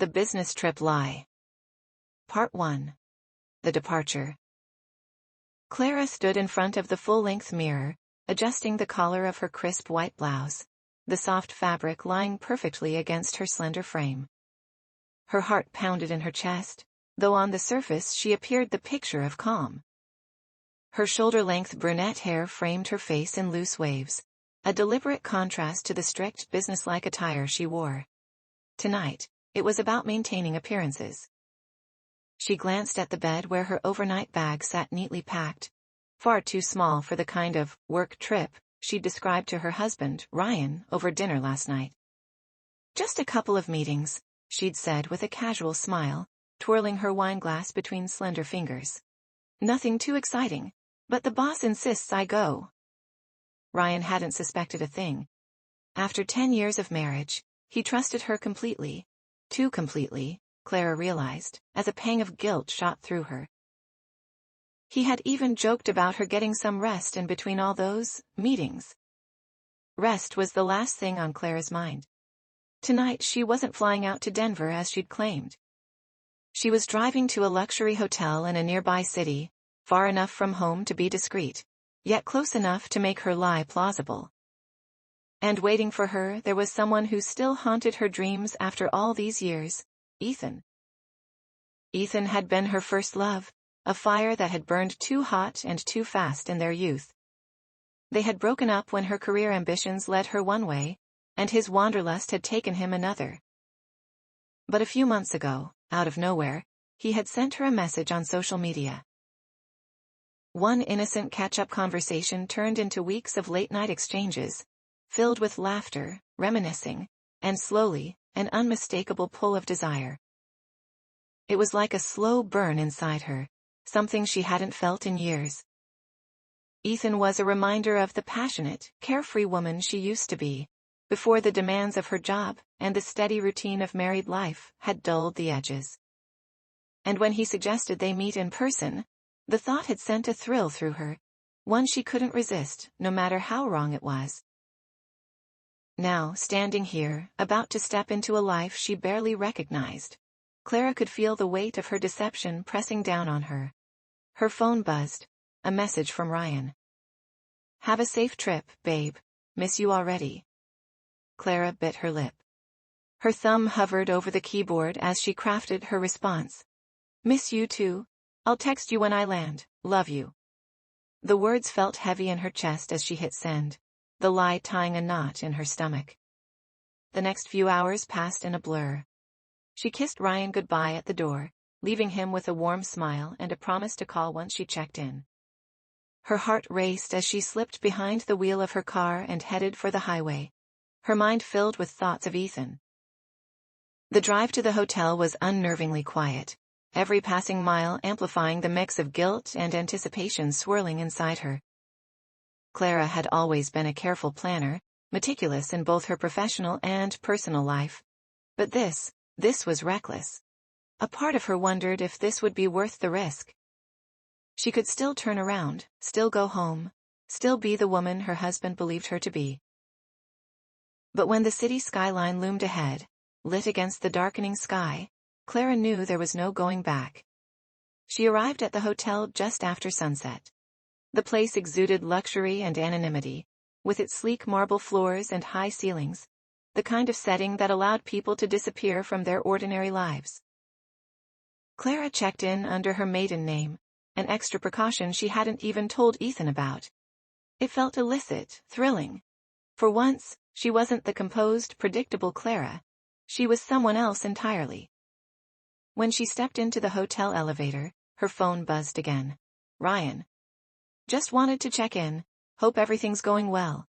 The business trip lie. Part 1. The departure. Clara stood in front of the full-length mirror, adjusting the collar of her crisp white blouse, the soft fabric lying perfectly against her slender frame. Her heart pounded in her chest, though on the surface she appeared the picture of calm. Her shoulder-length brunette hair framed her face in loose waves, a deliberate contrast to the strict businesslike attire she wore. Tonight, it was about maintaining appearances. She glanced at the bed where her overnight bag sat neatly packed, far too small for the kind of work trip she described to her husband, Ryan, over dinner last night. "Just a couple of meetings," she'd said with a casual smile, twirling her wineglass between slender fingers. "Nothing too exciting, but the boss insists I go." Ryan hadn't suspected a thing. After 10 years of marriage, he trusted her completely. Too completely, Clara realized, as a pang of guilt shot through her. He had even joked about her getting some rest in between all those meetings. Rest was the last thing on Clara's mind. Tonight she wasn't flying out to Denver as she'd claimed. She was driving to a luxury hotel in a nearby city, far enough from home to be discreet, yet close enough to make her lie plausible. And waiting for her there was someone who still haunted her dreams after all these years, Ethan. Ethan had been her first love, a fire that had burned too hot and too fast in their youth. They had broken up when her career ambitions led her one way, and his wanderlust had taken him another. But a few months ago, out of nowhere, he had sent her a message on social media. One innocent catch-up conversation turned into weeks of late-night exchanges, filled with laughter, reminiscing, and slowly, an unmistakable pull of desire. It was like a slow burn inside her, something she hadn't felt in years. Ethan was a reminder of the passionate, carefree woman she used to be, before the demands of her job and the steady routine of married life had dulled the edges. And when he suggested they meet in person, the thought had sent a thrill through her, one she couldn't resist, no matter how wrong it was. Now, standing here, about to step into a life she barely recognized, Clara could feel the weight of her deception pressing down on her. Her phone buzzed, a message from Ryan. "Have a safe trip, babe. Miss you already." Clara bit her lip. Her thumb hovered over the keyboard as she crafted her response. "Miss you too. I'll text you when I land. Love you." The words felt heavy in her chest as she hit send, the lie tying a knot in her stomach. The next few hours passed in a blur. She kissed Ryan goodbye at the door, leaving him with a warm smile and a promise to call once she checked in. Her heart raced as she slipped behind the wheel of her car and headed for the highway, her mind filled with thoughts of Ethan. The drive to the hotel was unnervingly quiet, every passing mile amplifying the mix of guilt and anticipation swirling inside her. Clara had always been a careful planner, meticulous in both her professional and personal life. But this was reckless. A part of her wondered if this would be worth the risk. She could still turn around, still go home, still be the woman her husband believed her to be. But when the city skyline loomed ahead, lit against the darkening sky, Clara knew there was no going back. She arrived at the hotel just after sunset. The place exuded luxury and anonymity, with its sleek marble floors and high ceilings, the kind of setting that allowed people to disappear from their ordinary lives. Clara checked in under her maiden name, an extra precaution she hadn't even told Ethan about. It felt illicit, thrilling. For once, she wasn't the composed, predictable Clara. She was someone else entirely. When she stepped into the hotel elevator, her phone buzzed again. "Ryan. Just wanted to check in. Hope everything's going well."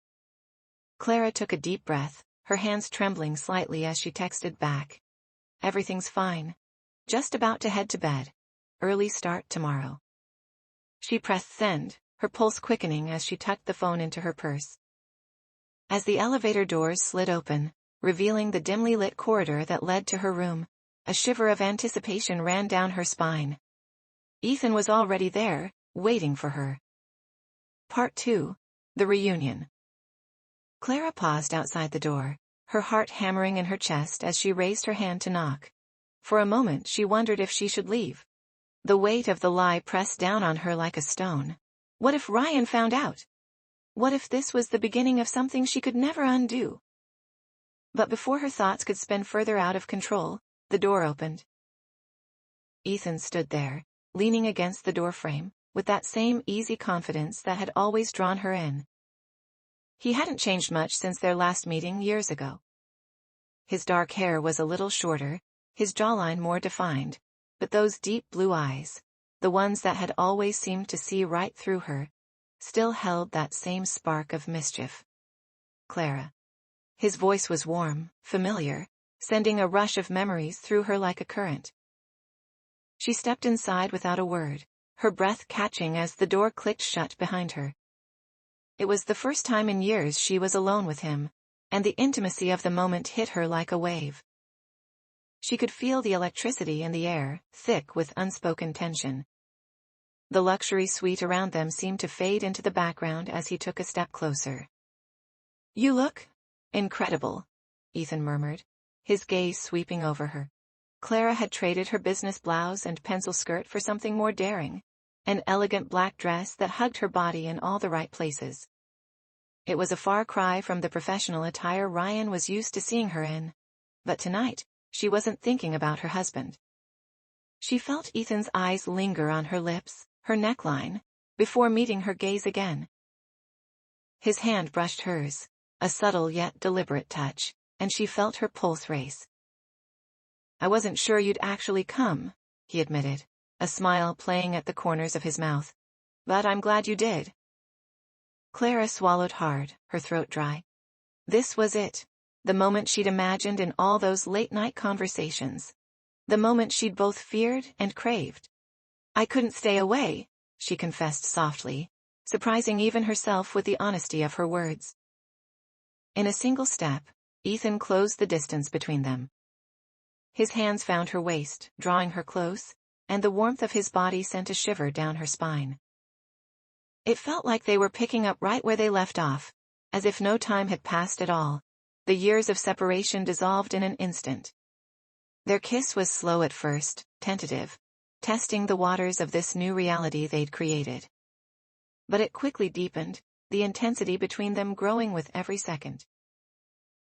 Clara took a deep breath, her hands trembling slightly as she texted back. "Everything's fine. Just about to head to bed. Early start tomorrow." She pressed send, her pulse quickening as she tucked the phone into her purse. As the elevator doors slid open, revealing the dimly lit corridor that led to her room, a shiver of anticipation ran down her spine. Ethan was already there, waiting for her. Part 2. The Reunion. Clara paused outside the door, her heart hammering in her chest as she raised her hand to knock. For a moment she wondered if she should leave. The weight of the lie pressed down on her like a stone. What if Ryan found out? What if this was the beginning of something she could never undo? But before her thoughts could spin further out of control, the door opened. Ethan stood there, leaning against the doorframe, with that same easy confidence that had always drawn her in. He hadn't changed much since their last meeting years ago. His dark hair was a little shorter, his jawline more defined, but those deep blue eyes, the ones that had always seemed to see right through her, still held that same spark of mischief. Clara. His voice was warm, familiar, sending a rush of memories through her like a current. She stepped inside without a word, her breath catching as the door clicked shut behind her. It was the first time in years she was alone with him, and the intimacy of the moment hit her like a wave. She could feel the electricity in the air, thick with unspoken tension. The luxury suite around them seemed to fade into the background as he took a step closer. "You look incredible," Ethan murmured, his gaze sweeping over her. Clara had traded her business blouse and pencil skirt for something more daring, an elegant black dress that hugged her body in all the right places. It was a far cry from the professional attire Ryan was used to seeing her in, but tonight, she wasn't thinking about her husband. She felt Ethan's eyes linger on her lips, her neckline, before meeting her gaze again. His hand brushed hers, a subtle yet deliberate touch, and she felt her pulse race. "I wasn't sure you'd actually come," he admitted, a smile playing at the corners of his mouth. "But I'm glad you did." Clara swallowed hard, her throat dry. This was it, the moment she'd imagined in all those late-night conversations. The moment she'd both feared and craved. "I couldn't stay away," she confessed softly, surprising even herself with the honesty of her words. In a single step, Ethan closed the distance between them. His hands found her waist, drawing her close, and the warmth of his body sent a shiver down her spine. It felt like they were picking up right where they left off, as if no time had passed at all. The years of separation dissolved in an instant. Their kiss was slow at first, tentative, testing the waters of this new reality they'd created. But it quickly deepened, the intensity between them growing with every second.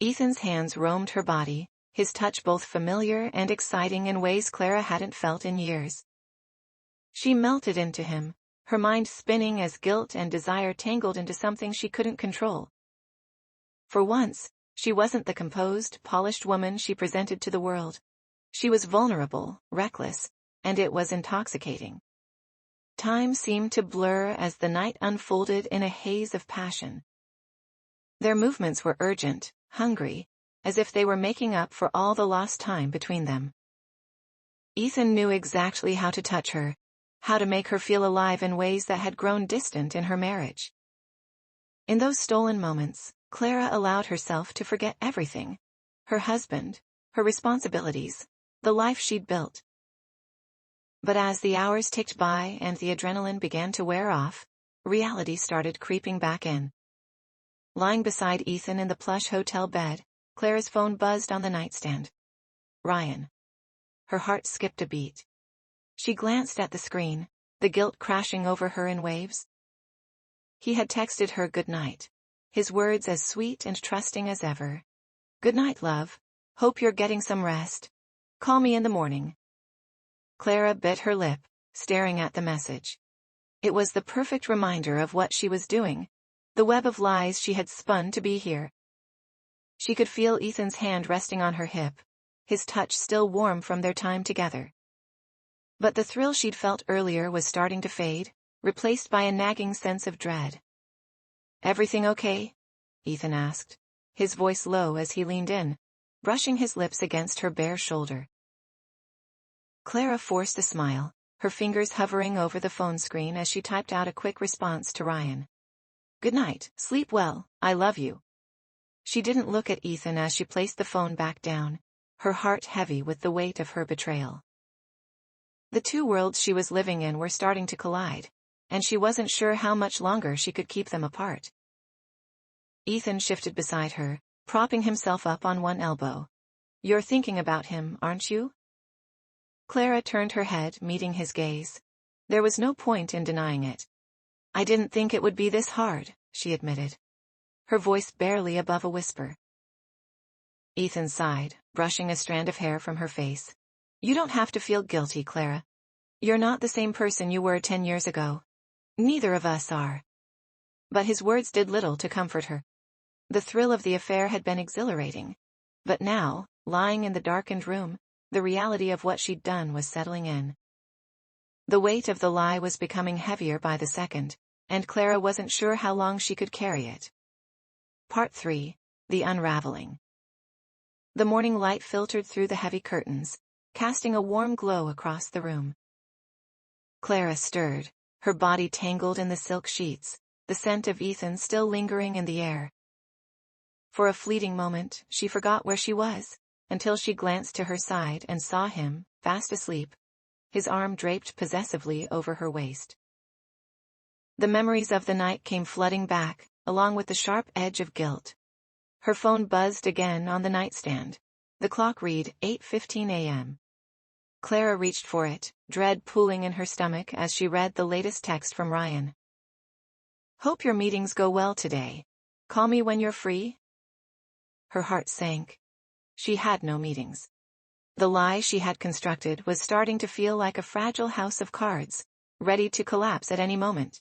Ethan's hands roamed her body, his touch both familiar and exciting in ways Clara hadn't felt in years. She melted into him, her mind spinning as guilt and desire tangled into something she couldn't control. For once, she wasn't the composed, polished woman she presented to the world. She was vulnerable, reckless, and it was intoxicating. Time seemed to blur as the night unfolded in a haze of passion. Their movements were urgent, hungry, as if they were making up for all the lost time between them. Ethan knew exactly how to touch her, how to make her feel alive in ways that had grown distant in her marriage. In those stolen moments, Clara allowed herself to forget everything. Her husband, her responsibilities, the life she'd built. But as the hours ticked by and the adrenaline began to wear off, reality started creeping back in. Lying beside Ethan in the plush hotel bed, Clara's phone buzzed on the nightstand. Ryan. Her heart skipped a beat. She glanced at the screen, the guilt crashing over her in waves. He had texted her good night, his words as sweet and trusting as ever. "Good night, love. Hope you're getting some rest. Call me in the morning." Clara bit her lip, staring at the message. It was the perfect reminder of what she was doing, the web of lies she had spun to be here. She could feel Ethan's hand resting on her hip, his touch still warm from their time together. But the thrill she'd felt earlier was starting to fade, replaced by a nagging sense of dread. "Everything okay?" Ethan asked, his voice low as he leaned in, brushing his lips against her bare shoulder. Clara forced a smile, her fingers hovering over the phone screen as she typed out a quick response to Ryan. "Good night, sleep well, I love you." She didn't look at Ethan as she placed the phone back down, her heart heavy with the weight of her betrayal. The two worlds she was living in were starting to collide, and she wasn't sure how much longer she could keep them apart. Ethan shifted beside her, propping himself up on one elbow. "You're thinking about him, aren't you?" Clara turned her head, meeting his gaze. There was no point in denying it. I didn't think it would be this hard, she admitted. Her voice barely above a whisper. Ethan sighed, brushing a strand of hair from her face. You don't have to feel guilty, Clara. You're not the same person you were 10 years ago. Neither of us are. But his words did little to comfort her. The thrill of the affair had been exhilarating. But now, lying in the darkened room, the reality of what she'd done was settling in. The weight of the lie was becoming heavier by the second, and Clara wasn't sure how long she could carry it. Part 3. The Unraveling. The morning light filtered through the heavy curtains, casting a warm glow across the room. Clara stirred, her body tangled in the silk sheets, the scent of Ethan still lingering in the air. For a fleeting moment, she forgot where she was, until she glanced to her side and saw him, fast asleep, his arm draped possessively over her waist. The memories of the night came flooding back, along with the sharp edge of guilt. Her phone buzzed again on the nightstand. The clock read 8:15 a.m. Clara reached for it, dread pooling in her stomach as she read the latest text from Ryan. Hope your meetings go well today. Call me when you're free. Her heart sank. She had no meetings. The lie she had constructed was starting to feel like a fragile house of cards, ready to collapse at any moment.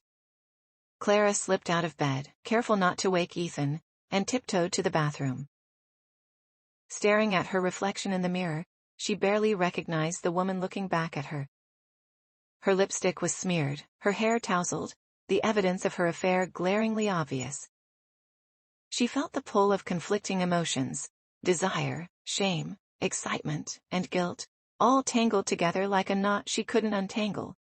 Clara slipped out of bed, careful not to wake Ethan, and tiptoed to the bathroom. Staring at her reflection in the mirror, she barely recognized the woman looking back at her. Her lipstick was smeared, her hair tousled, the evidence of her affair glaringly obvious. She felt the pull of conflicting emotions, desire, shame, excitement, and guilt, all tangled together like a knot she couldn't untangle.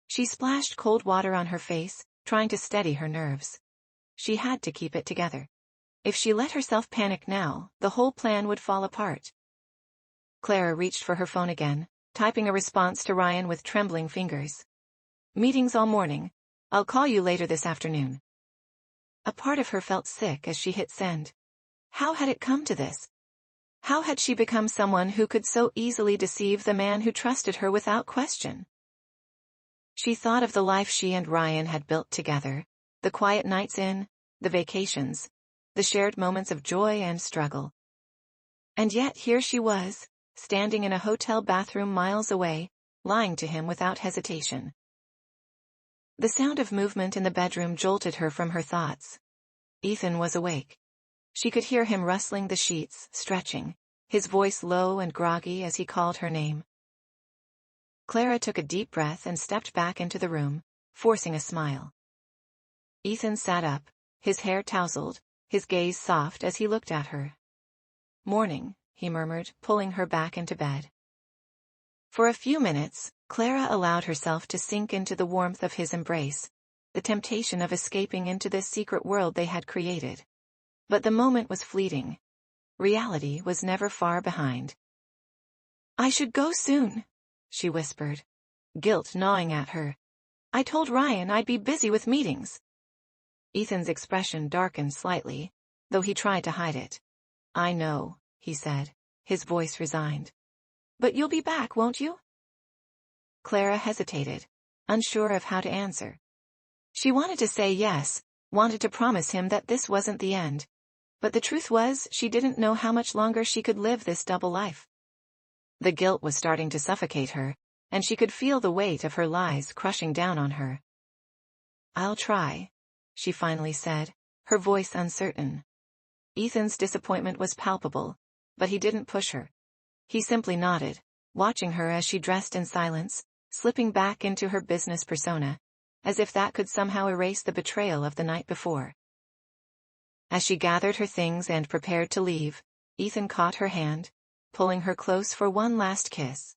She splashed cold water on her face, trying to steady her nerves. She had to keep it together. If she let herself panic now, the whole plan would fall apart. Clara reached for her phone again, typing a response to Ryan with trembling fingers. Meetings all morning. I'll call you later this afternoon. A part of her felt sick as she hit send. How had it come to this? How had she become someone who could so easily deceive the man who trusted her without question? She thought of the life she and Ryan had built together, the quiet nights in, the vacations, the shared moments of joy and struggle. And yet here she was, standing in a hotel bathroom miles away, lying to him without hesitation. The sound of movement in the bedroom jolted her from her thoughts. Ethan was awake. She could hear him rustling the sheets, stretching, his voice low and groggy as he called her name. Clara took a deep breath and stepped back into the room, forcing a smile. Ethan sat up, his hair tousled, his gaze soft as he looked at her. Morning, he murmured, pulling her back into bed. For a few minutes, Clara allowed herself to sink into the warmth of his embrace, the temptation of escaping into this secret world they had created. But the moment was fleeting. Reality was never far behind. I should go soon, she whispered, guilt gnawing at her. I told Ryan I'd be busy with meetings. Ethan's expression darkened slightly, though he tried to hide it. I know, he said, his voice resigned. But you'll be back, won't you? Clara hesitated, unsure of how to answer. She wanted to say yes, wanted to promise him that this wasn't the end. But the truth was, she didn't know how much longer she could live this double life. The guilt was starting to suffocate her, and she could feel the weight of her lies crushing down on her. I'll try, she finally said, her voice uncertain. Ethan's disappointment was palpable, but he didn't push her. He simply nodded, watching her as she dressed in silence, slipping back into her business persona, as if that could somehow erase the betrayal of the night before. As she gathered her things and prepared to leave, Ethan caught her hand, pulling her close for one last kiss.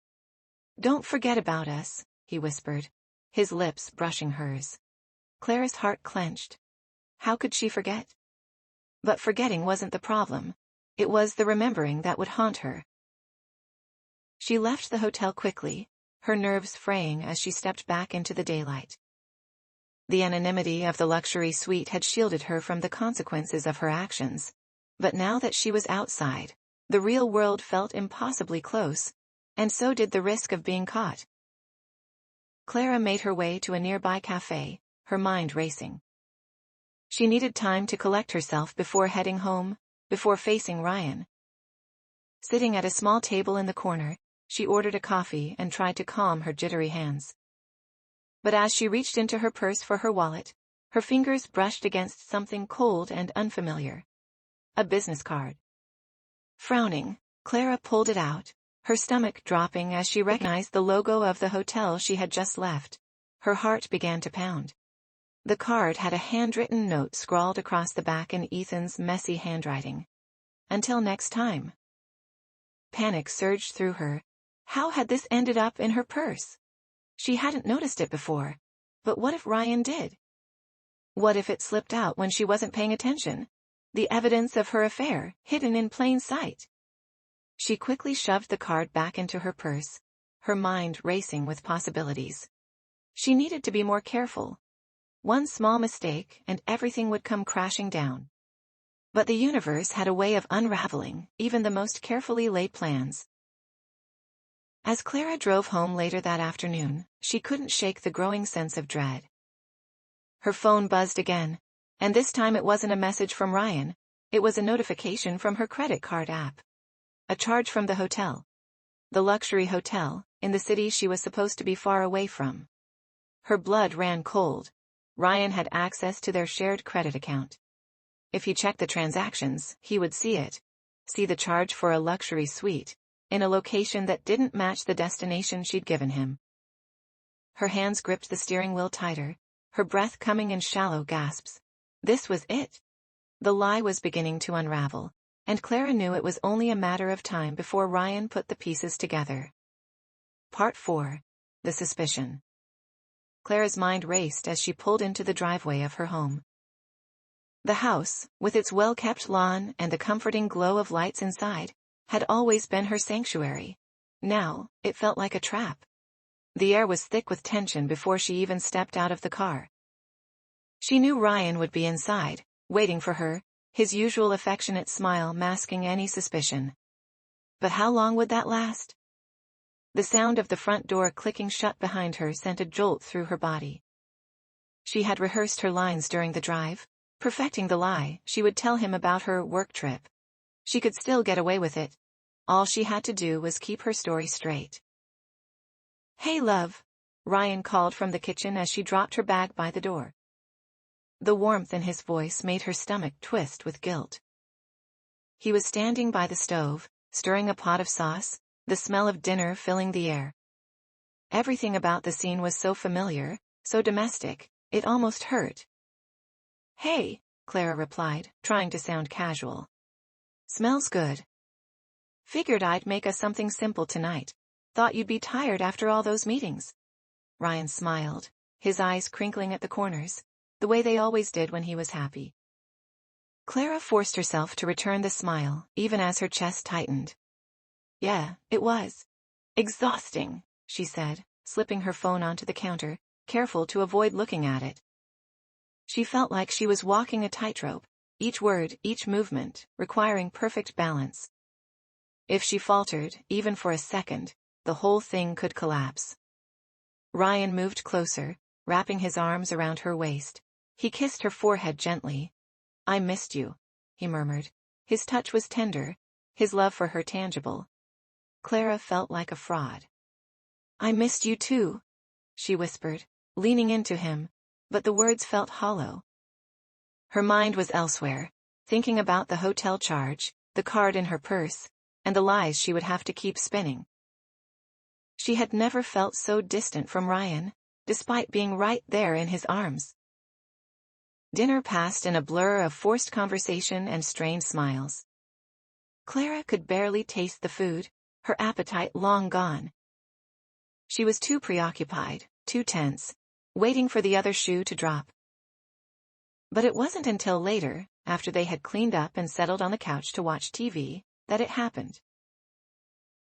Don't forget about us, he whispered, his lips brushing hers. Clara's heart clenched. How could she forget? But forgetting wasn't the problem. It was the remembering that would haunt her. She left the hotel quickly, her nerves fraying as she stepped back into the daylight. The anonymity of the luxury suite had shielded her from the consequences of her actions, but now that she was outside, the real world felt impossibly close, And so did the risk of being caught. Clara made her way to a nearby cafe, her mind racing. She needed time to collect herself before heading home, before facing Ryan. Sitting at a small table in the corner, she ordered a coffee and tried to calm her jittery hands. But as she reached into her purse for her wallet, her fingers brushed against something cold and unfamiliar. A business card. Frowning, Clara pulled it out, her stomach dropping as she recognized the logo of the hotel she had just left. Her heart began to pound. The card had a handwritten note scrawled across the back in Ethan's messy handwriting. Until next time. Panic surged through her. How had this ended up in her purse? She hadn't noticed it before. But what if Ryan did? What if it slipped out when she wasn't paying attention? The evidence of her affair, hidden in plain sight. She quickly shoved the card back into her purse, her mind racing with possibilities. She needed to be more careful. One small mistake and everything would come crashing down. But the universe had a way of unraveling even the most carefully laid plans. As Clara drove home later that afternoon, she couldn't shake the growing sense of dread. Her phone buzzed again, and this time it wasn't a message from Ryan, it was a notification from her credit card app. A charge from the hotel. The luxury hotel, in the city she was supposed to be far away from. Her blood ran cold. Ryan had access to their shared credit account. If he checked the transactions, he would see it. See the charge for a luxury suite, in a location that didn't match the destination she'd given him. Her hands gripped the steering wheel tighter, her breath coming in shallow gasps. This was it. The lie was beginning to unravel, and Clara knew it was only a matter of time before Ryan put the pieces together. Part 4. The Suspicion. Clara's mind raced as she pulled into the driveway of her home. The house, with its well-kept lawn and the comforting glow of lights inside, had always been her sanctuary. Now, it felt like a trap. The air was thick with tension before she even stepped out of the car. She knew Ryan would be inside, waiting for her, his usual affectionate smile masking any suspicion. But how long would that last? The sound of the front door clicking shut behind her sent a jolt through her body. She had rehearsed her lines during the drive, perfecting the lie she would tell him about her work trip. She could still get away with it. All she had to do was keep her story straight. "Hey, love," Ryan called from the kitchen as she dropped her bag by the door. The warmth in his voice made her stomach twist with guilt. He was standing by the stove, stirring a pot of sauce, the smell of dinner filling the air. Everything about the scene was so familiar, so domestic, it almost hurt. "Hey," Clara replied, trying to sound casual. "Smells good. Figured I'd make us something simple tonight. Thought you'd be tired after all those meetings." Ryan smiled, his eyes crinkling at the corners, the way they always did when he was happy. Clara forced herself to return the smile, even as her chest tightened. "Yeah, it was. Exhausting," she said, slipping her phone onto the counter, careful to avoid looking at it. She felt like she was walking a tightrope, each word, each movement, requiring perfect balance. If she faltered, even for a second, the whole thing could collapse. Ryan moved closer, wrapping his arms around her waist. He kissed her forehead gently. "I missed you," he murmured. His touch was tender, his love for her tangible. Clara felt like a fraud. "I missed you too," she whispered, leaning into him, but the words felt hollow. Her mind was elsewhere, thinking about the hotel charge, the card in her purse, and the lies she would have to keep spinning. She had never felt so distant from Ryan, despite being right there in his arms. Dinner passed in a blur of forced conversation and strained smiles. Clara could barely taste the food, her appetite long gone. She was too preoccupied, too tense, waiting for the other shoe to drop. But it wasn't until later, after they had cleaned up and settled on the couch to watch TV, that it happened.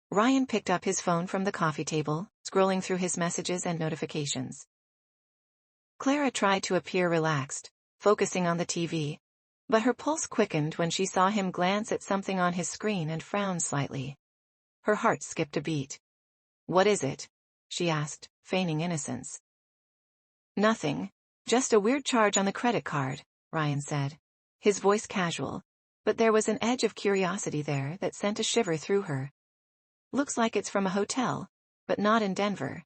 Ryan picked up his phone from the coffee table, scrolling through his messages and notifications. Clara tried to appear relaxed, focusing on the TV, but her pulse quickened when she saw him glance at something on his screen and frown slightly. Her heart skipped a beat. What is it? She asked, feigning innocence. Nothing. Just a weird charge on the credit card, Ryan said. His voice casual, but there was an edge of curiosity there that sent a shiver through her. Looks like it's from a hotel, but not in Denver.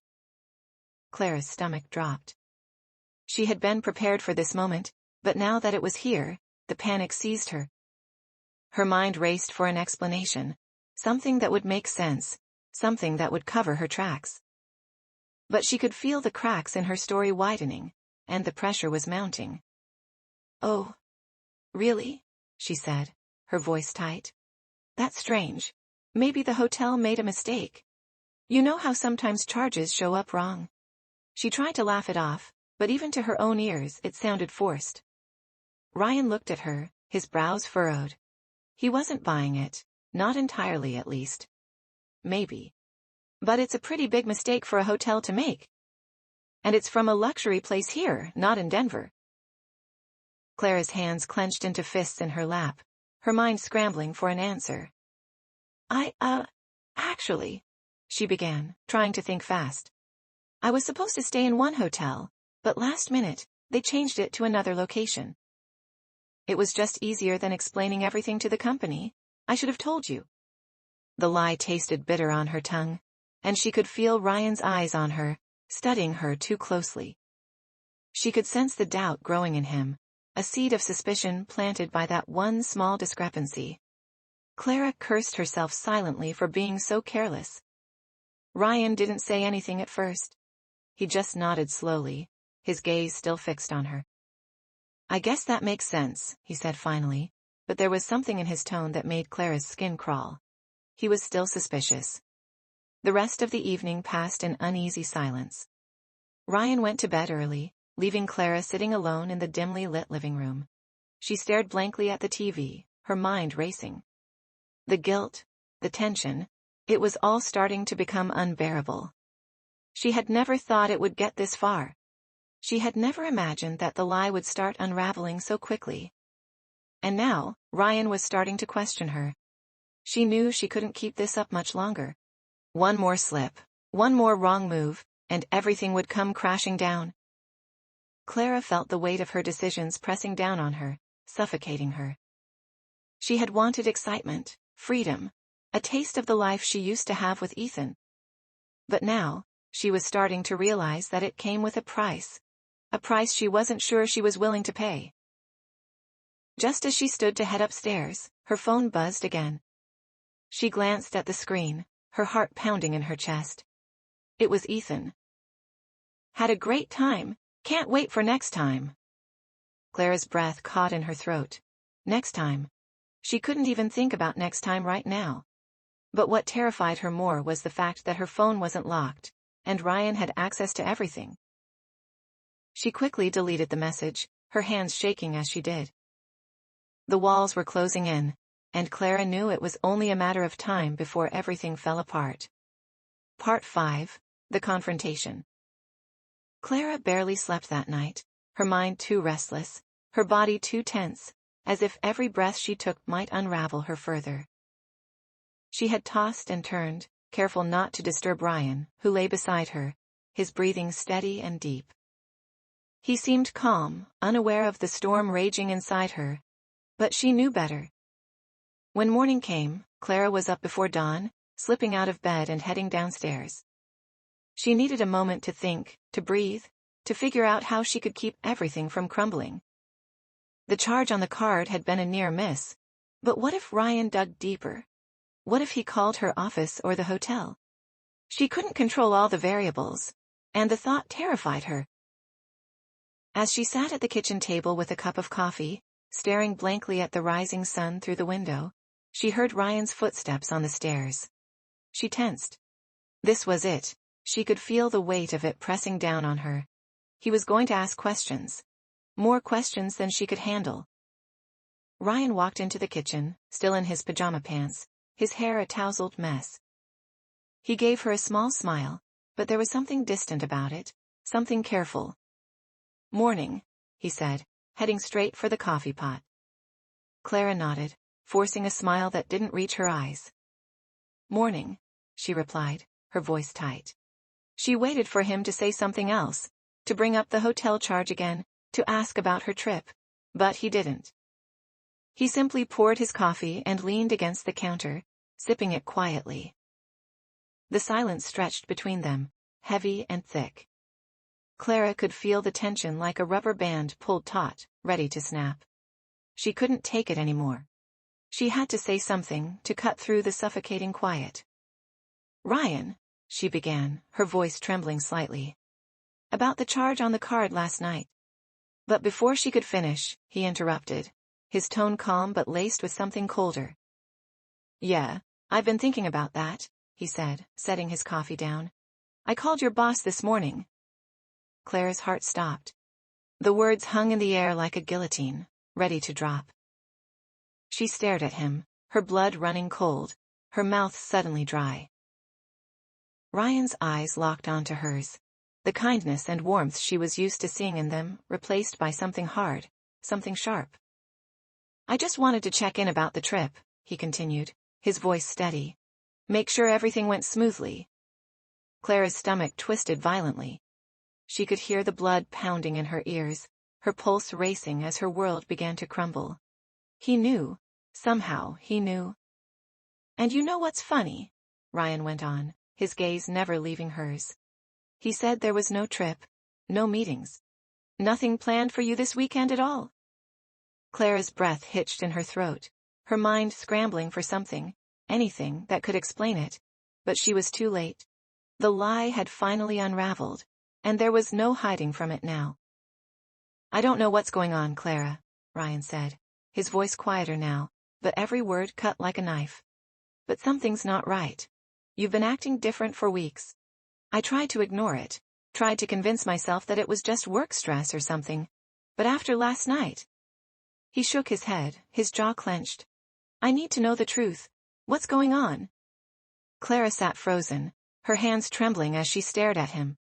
Clara's stomach dropped. She had been prepared for this moment, but now that it was here, the panic seized her. Her mind raced for an explanation, something that would make sense, something that would cover her tracks. But she could feel the cracks in her story widening, and the pressure was mounting. Oh. Really? She said, her voice tight. That's strange. Maybe the hotel made a mistake. You know how sometimes charges show up wrong. She tried to laugh it off, but even to her own ears it sounded forced. Ryan looked at her, his brows furrowed. He wasn't buying it, not entirely at least. Maybe. But it's a pretty big mistake for a hotel to make. And it's from a luxury place here, not in Denver. Clara's hands clenched into fists in her lap, her mind scrambling for an answer. Actually, she began, trying to think fast. I was supposed to stay in one hotel, but last minute, they changed it to another location. It was just easier than explaining everything to the company. I should have told you. The lie tasted bitter on her tongue, and she could feel Ryan's eyes on her, studying her too closely. She could sense the doubt growing in him, a seed of suspicion planted by that one small discrepancy. Clara cursed herself silently for being so careless. Ryan didn't say anything at first. He just nodded slowly, his gaze still fixed on her. I guess that makes sense, he said finally, but there was something in his tone that made Clara's skin crawl. He was still suspicious. The rest of the evening passed in uneasy silence. Ryan went to bed early, leaving Clara sitting alone in the dimly lit living room. She stared blankly at the TV, her mind racing. The guilt, the tension, it was all starting to become unbearable. She had never thought it would get this far. She had never imagined that the lie would start unraveling so quickly. And now, Ryan was starting to question her. She knew she couldn't keep this up much longer. One more slip, one more wrong move, and everything would come crashing down. Clara felt the weight of her decisions pressing down on her, suffocating her. She had wanted excitement, freedom, a taste of the life she used to have with Ethan. But now, she was starting to realize that it came with a price she wasn't sure she was willing to pay. Just as she stood to head upstairs, her phone buzzed again. She glanced at the screen, her heart pounding in her chest. It was Ethan. Had a great time, can't wait for next time. Clara's breath caught in her throat. Next time. She couldn't even think about next time right now. But what terrified her more was the fact that her phone wasn't locked, and Ryan had access to everything. She quickly deleted the message, her hands shaking as she did. The walls were closing in, and Clara knew it was only a matter of time before everything fell apart. Part 5, The Confrontation. Clara barely slept that night, her mind too restless, her body too tense, as if every breath she took might unravel her further. She had tossed and turned, careful not to disturb Ryan, who lay beside her, his breathing steady and deep. He seemed calm, unaware of the storm raging inside her, but she knew better. When morning came, Clara was up before dawn, slipping out of bed and heading downstairs. She needed a moment to think, to breathe, to figure out how she could keep everything from crumbling. The charge on the card had been a near miss, but what if Ryan dug deeper? What if he called her office or the hotel? She couldn't control all the variables, and the thought terrified her. As she sat at the kitchen table with a cup of coffee, staring blankly at the rising sun through the window, she heard Ryan's footsteps on the stairs. She tensed. This was it. She could feel the weight of it pressing down on her. He was going to ask questions. More questions than she could handle. Ryan walked into the kitchen, still in his pajama pants, his hair a tousled mess. He gave her a small smile, but there was something distant about it, something careful. Morning, he said, heading straight for the coffee pot. Clara nodded, forcing a smile that didn't reach her eyes. Morning, she replied, her voice tight. She waited for him to say something else, to bring up the hotel charge again, to ask about her trip, but he didn't. He simply poured his coffee and leaned against the counter, sipping it quietly. The silence stretched between them, heavy and thick. Clara could feel the tension like a rubber band pulled taut, ready to snap. She couldn't take it anymore. She had to say something to cut through the suffocating quiet. "Ryan," she began, her voice trembling slightly. "About the charge on the card last night." But before she could finish, he interrupted, his tone calm but laced with something colder. "Yeah, I've been thinking about that," he said, setting his coffee down. "I called your boss this morning." Clara's heart stopped. The words hung in the air like a guillotine, ready to drop. She stared at him, her blood running cold, her mouth suddenly dry. Ryan's eyes locked onto hers, the kindness and warmth she was used to seeing in them replaced by something hard, something sharp. "I just wanted to check in about the trip," he continued, his voice steady. "Make sure everything went smoothly." Clara's stomach twisted violently. She could hear the blood pounding in her ears, her pulse racing as her world began to crumble. He knew. Somehow, he knew. "And you know what's funny?" Ryan went on, his gaze never leaving hers. "He said there was no trip, no meetings. Nothing planned for you this weekend at all." Clara's breath hitched in her throat, her mind scrambling for something, anything that could explain it, but she was too late. The lie had finally unraveled, and there was no hiding from it now. "I don't know what's going on, Clara," Ryan said, his voice quieter now, but every word cut like a knife. "But something's not right. You've been acting different for weeks. I tried to ignore it, tried to convince myself that it was just work stress or something, but after last night..." He shook his head, his jaw clenched. "I need to know the truth. What's going on?" Clara sat frozen, her hands trembling as she stared at him.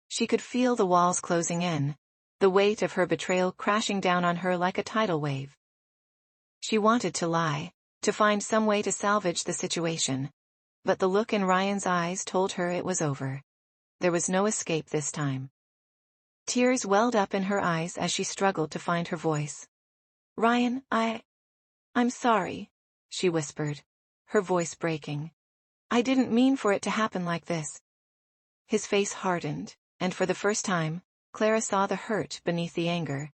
She could feel the walls closing in, the weight of her betrayal crashing down on her like a tidal wave. She wanted to lie, to find some way to salvage the situation, but the look in Ryan's eyes told her it was over. There was no escape this time. Tears welled up in her eyes as she struggled to find her voice. "Ryan, I'm sorry," she whispered, her voice breaking. "I didn't mean for it to happen like this." His face hardened, and for the first time, Clara saw the hurt beneath the anger.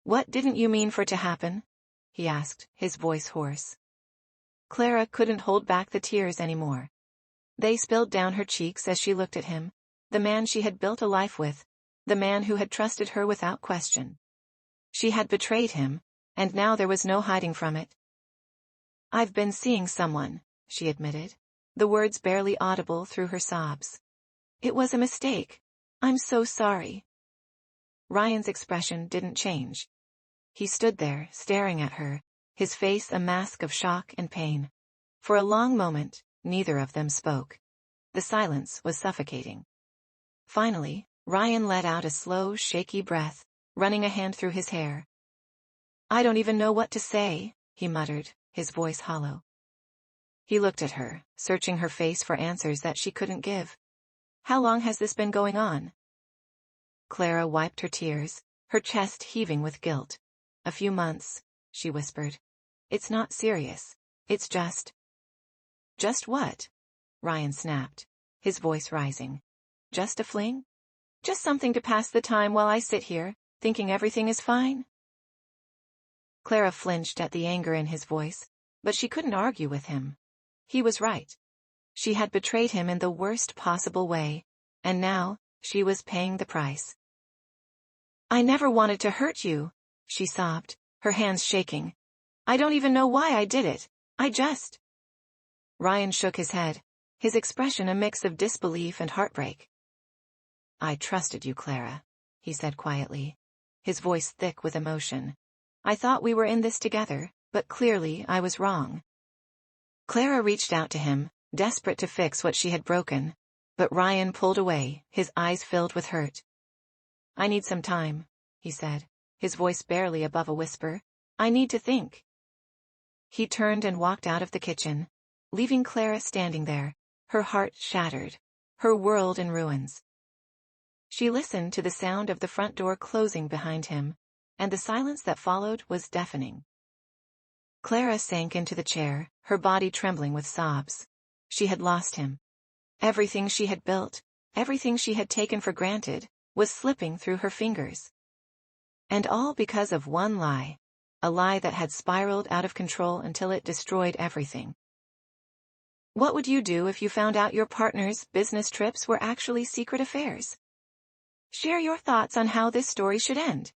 "What didn't you mean for it to happen?" he asked, his voice hoarse. Clara couldn't hold back the tears anymore. They spilled down her cheeks as she looked at him, the man she had built a life with, the man who had trusted her without question. She had betrayed him, and now there was no hiding from it. "I've been seeing someone," she admitted, the words barely audible through her sobs. "It was a mistake. I'm so sorry." Ryan's expression didn't change. He stood there, staring at her, his face a mask of shock and pain. For a long moment, neither of them spoke. The silence was suffocating. Finally, Ryan let out a slow, shaky breath, running a hand through his hair. "I don't even know what to say," he muttered, his voice hollow. He looked at her, searching her face for answers that she couldn't give. "How long has this been going on?" Clara wiped her tears, her chest heaving with guilt. "A few months," she whispered. "It's not serious. It's just..." "Just what?" Ryan snapped, his voice rising. "Just a fling? Just something to pass the time while I sit here, thinking everything is fine?" Clara flinched at the anger in his voice, but she couldn't argue with him. He was right. She had betrayed him in the worst possible way, and now, she was paying the price. "I never wanted to hurt you," she sobbed, her hands shaking. "I don't even know why I did it. I just..." Ryan shook his head, his expression a mix of disbelief and heartbreak. "I trusted you, Clara," he said quietly, his voice thick with emotion. "I thought we were in this together, but clearly I was wrong." Clara reached out to him, desperate to fix what she had broken, but Ryan pulled away, his eyes filled with hurt. "I need some time," he said, his voice barely above a whisper. "I need to think." He turned and walked out of the kitchen, leaving Clara standing there, her heart shattered, her world in ruins. She listened to the sound of the front door closing behind him, and the silence that followed was deafening. Clara sank into the chair, her body trembling with sobs. She had lost him. Everything she had built, everything she had taken for granted, was slipping through her fingers. And all because of one lie, a lie that had spiraled out of control until it destroyed everything. What would you do if you found out your partner's business trips were actually secret affairs? Share your thoughts on how this story should end.